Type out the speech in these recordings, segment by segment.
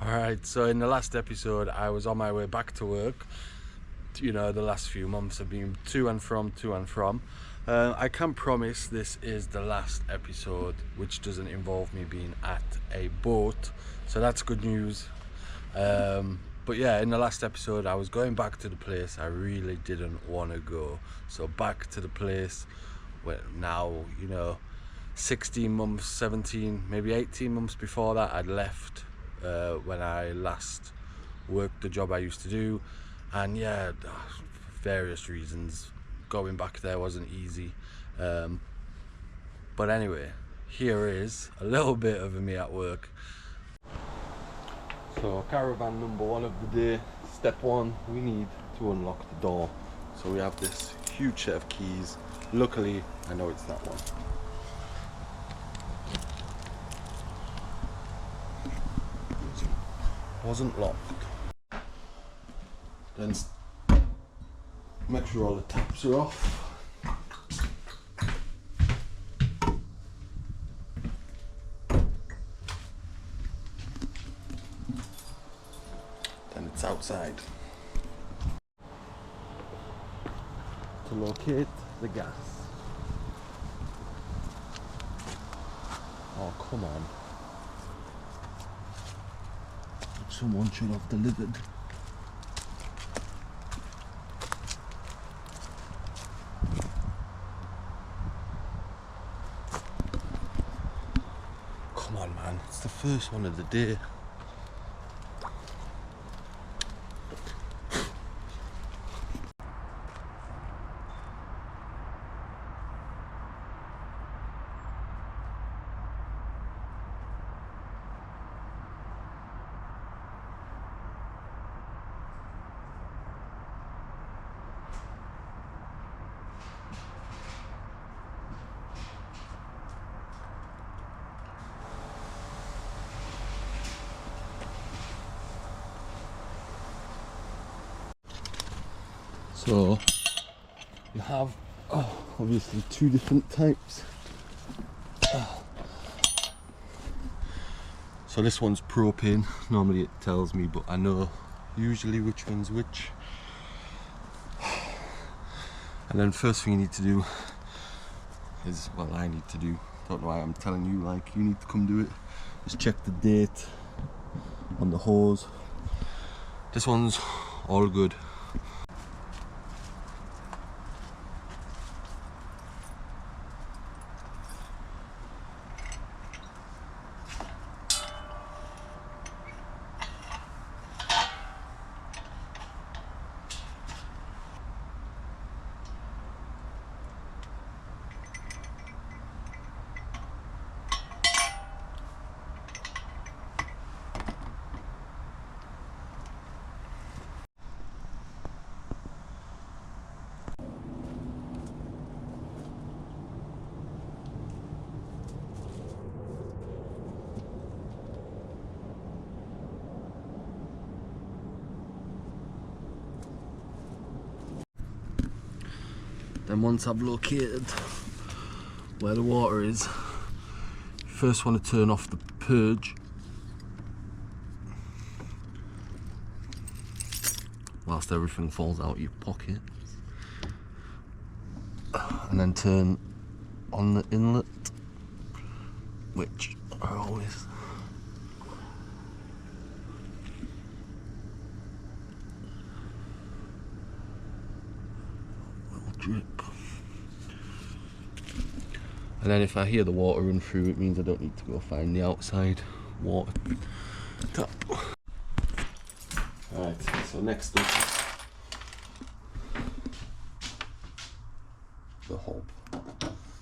Alright, so in the last episode I was on my way back to work. You know, the last few months have been to and from. I can promise this is the last episode which doesn't involve me being at a boat, so that's good news. But yeah, in the last episode I was going back to the place I really didn't want to go. So back to the place where now, you know, 16 months, 17, maybe 18 months before that I'd left when I last worked the job I used to do. And yeah, various reasons, going back there wasn't easy. But anyway, here is a little bit of me at work. So caravan number one of the day. Step one, we need to unlock the door. So we have this huge set of keys. Luckily, I know it's that one. Wasn't locked. Then make sure all the taps are off. Then it's outside. To locate the gas. Oh, come on. Someone should have delivered. Come on, man, it's the first one of the day. So you have obviously two different types. So this one's propane. Normally it tells me, but I know usually which one's which. And then first thing you need to do is, well, I need to do, don't know why I'm telling you, like, you need to come do it, is check the date on the hose. This one's all good. Then once I've located where the water is, you first want to turn off the purge whilst everything falls out of your pocket, and then turn on the inlet, which are always drip. And then if I hear the water run through, it means I don't need to go find the outside water tap. Alright, so next up, the hob.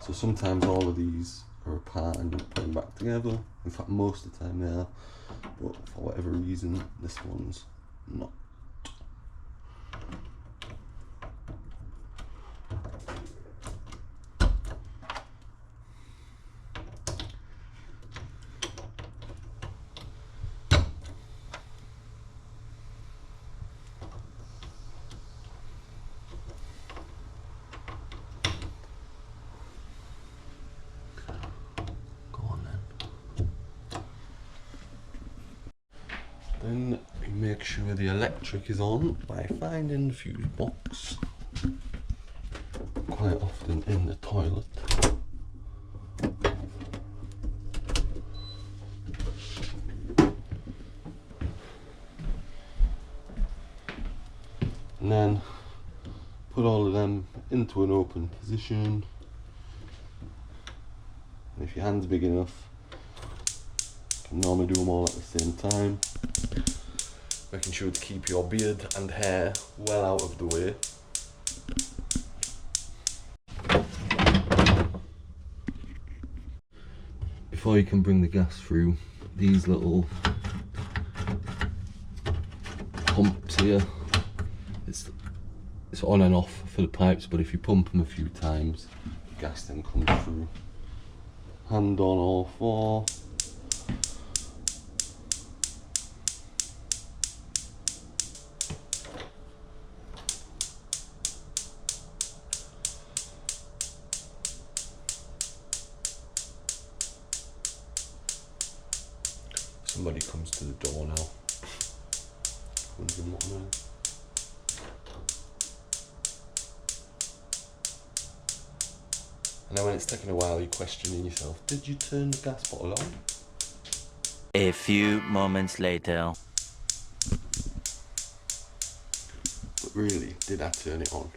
So sometimes all of these are apart and you put them back together. In fact, most of the time they are, but for whatever reason, this one's not. Then you make sure the electric is on by finding the fuse box, quite often in the toilet. And then put all of them into an open position. And if your hand's big enough, you can normally do them all at the same time. Making sure to keep your beard and hair well out of the way. Before you can bring the gas through, these little pumps here, it's on and off for the pipes, but if you pump them a few times, the gas then comes through. Hand on all four. Somebody comes to the door now. Wondering what I'm doing. And then when it's taking a while, you're questioning yourself, did you turn the gas bottle on? A few moments later. But really, did I turn it on?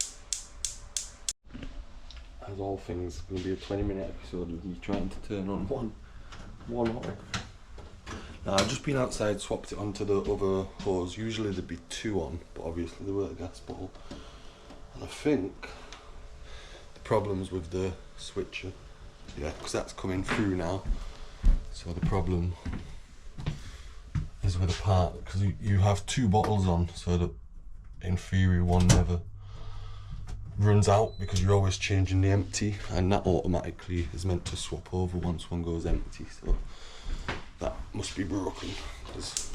As all things, it's going to be a 20-minute episode of me trying to turn on one off. Now, I've just been outside, swapped it onto the other hose. Usually there'd be two on, but obviously there were a gas bottle. And I think the problem's with the switcher. Yeah, because that's coming through now. So the problem is with the part, because you have two bottles on, so that in theory one never runs out, because you're always changing the empty, and that automatically is meant to swap over once one goes empty. So that must be broken, because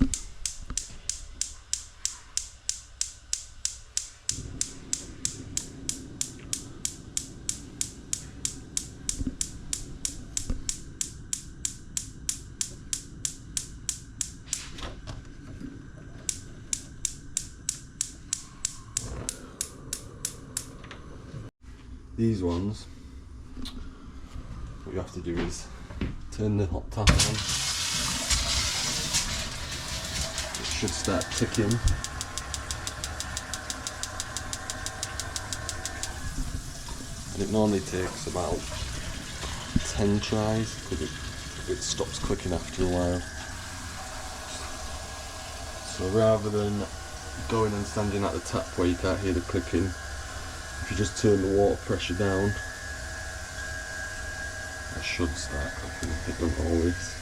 these ones, what you have to do is turn the hot tap on. It should start ticking. And it normally takes about 10 tries, because it stops clicking after a while. So rather than going and standing at the tap where you can't hear the clicking, if you just turn the water pressure down, it should start clicking. It doesn't always.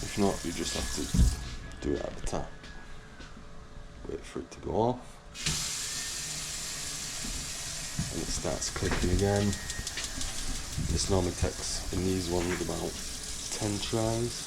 If not, you just have to do it at the tap. Wait for it to go off. And it starts clicking again. This normally takes, in these ones, about 10 tries.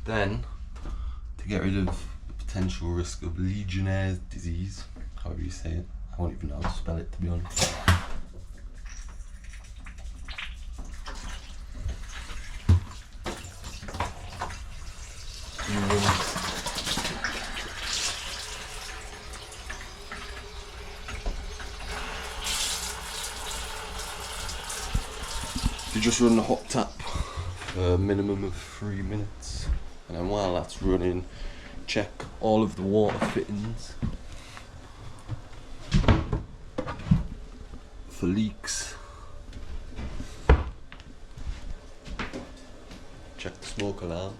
Then, to get rid of the potential risk of Legionnaire's disease, however you say it, I won't even know how to spell it, to be honest. You just run the hot tap for a minimum of 3 minutes, and then while that's running, check all of the water fittings for leaks. Check the smoke alarm.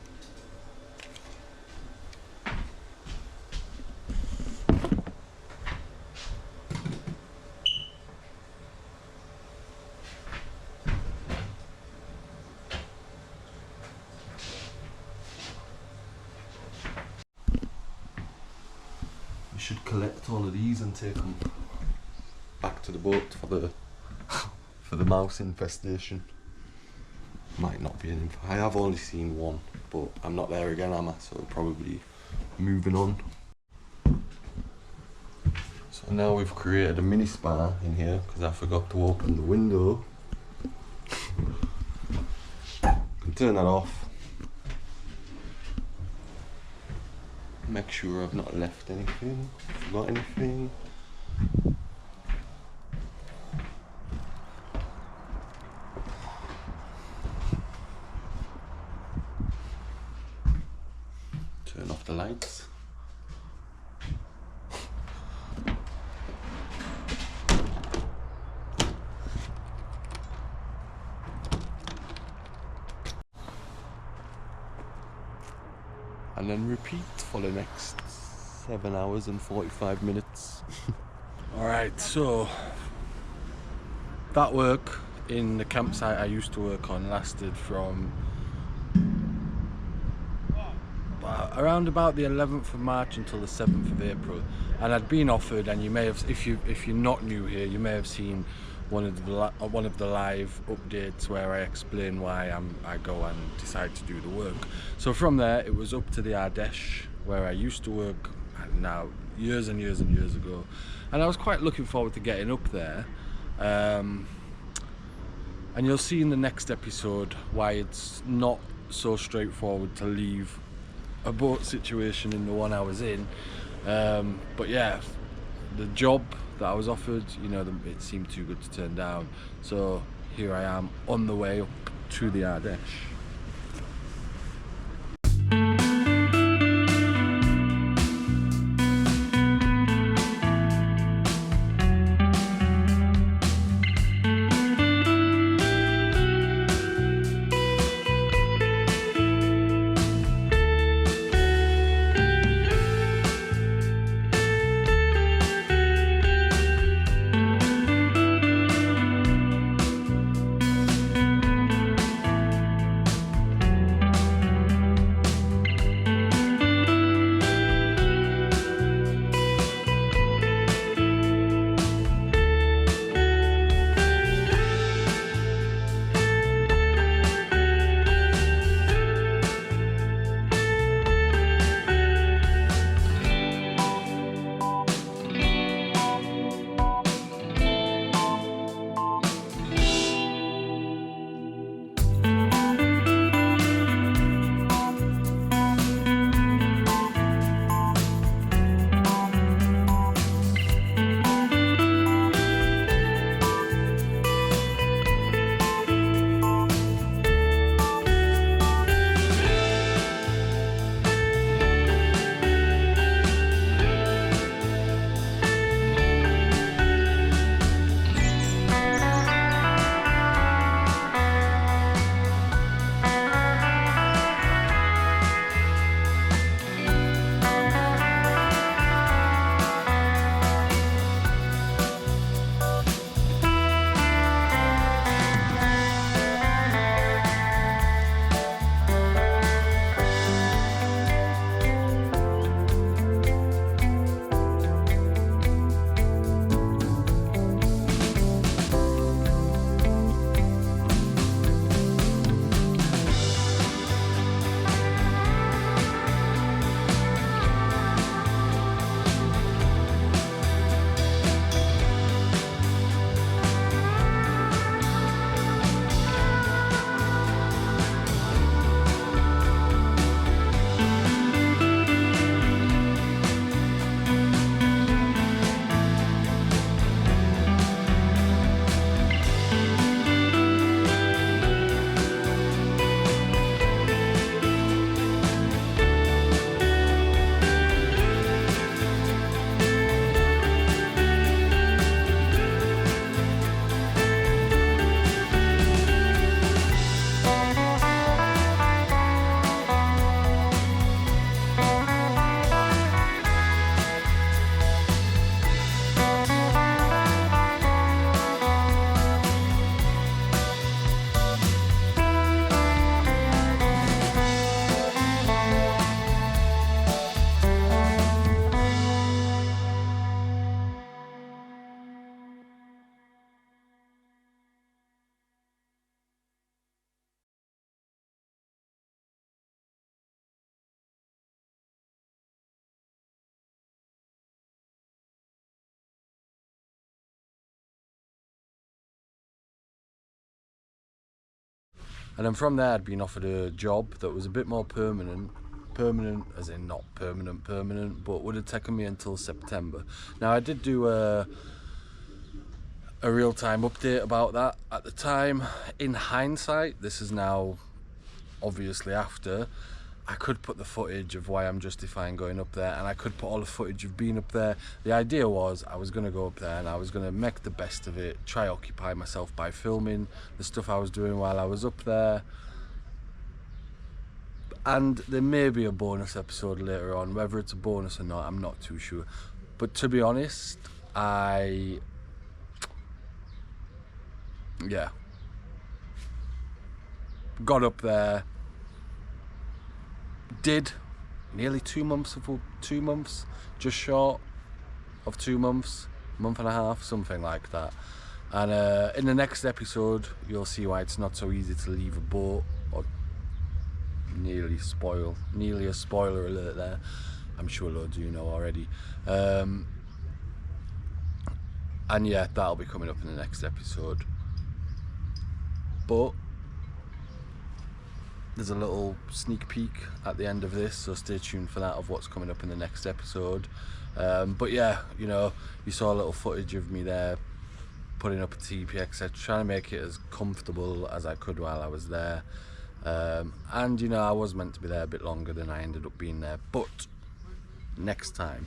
You should collect all of these and take them back to the boat for the mouse infestation. Might not be an I have only seen one, but I'm not there again, am I? So probably moving on. So now we've created a mini spa in here because I forgot to open the window. Can turn that off. Make sure I've not left anything, forgot anything. Turn off the lights. And then repeat for the next 7 hours and 45 minutes. Alright, so that work in the campsite I used to work on lasted from around about the 11th of March until the 7th of April, and I'd been offered, and you may have, if you're not new here, you may have seen one of the live updates where I explain why I go and decide to do the work. So from there it was up to the Ardèche where I used to work now years and years and years ago, and I was quite looking forward to getting up there, and you'll see in the next episode why it's not so straightforward to leave a boat situation in the one I was in. But yeah, the job that I was offered, you know, it seemed too good to turn down. So here I am on the way up to the Ardèche. And then from there I'd been offered a job that was a bit more permanent as in not permanent, but would have taken me until September. Now I did do a real-time update about that at the time. In hindsight, this is now obviously after, I could put the footage of why I'm justifying going up there, and I could put all the footage of being up there. The idea was I was going to go up there and I was going to make the best of it, try occupy myself by filming the stuff I was doing while I was up there. And there may be a bonus episode later on. Whether it's a bonus or not, I'm not too sure. But to be honest, I got up there, did nearly 2 months, just short of 2 months, month and a half, something like that. And in the next episode, you'll see why it's not so easy to leave a boat, or nearly a spoiler alert there. I'm sure loads of you know already. And yeah, that'll be coming up in the next episode. But there's a little sneak peek at the end of this, so stay tuned for that, of what's coming up in the next episode. But yeah, you know, you saw a little footage of me there putting up a TP, etc., trying to make it as comfortable as I could while I was there. And you know, I was meant to be there a bit longer than I ended up being there, but next time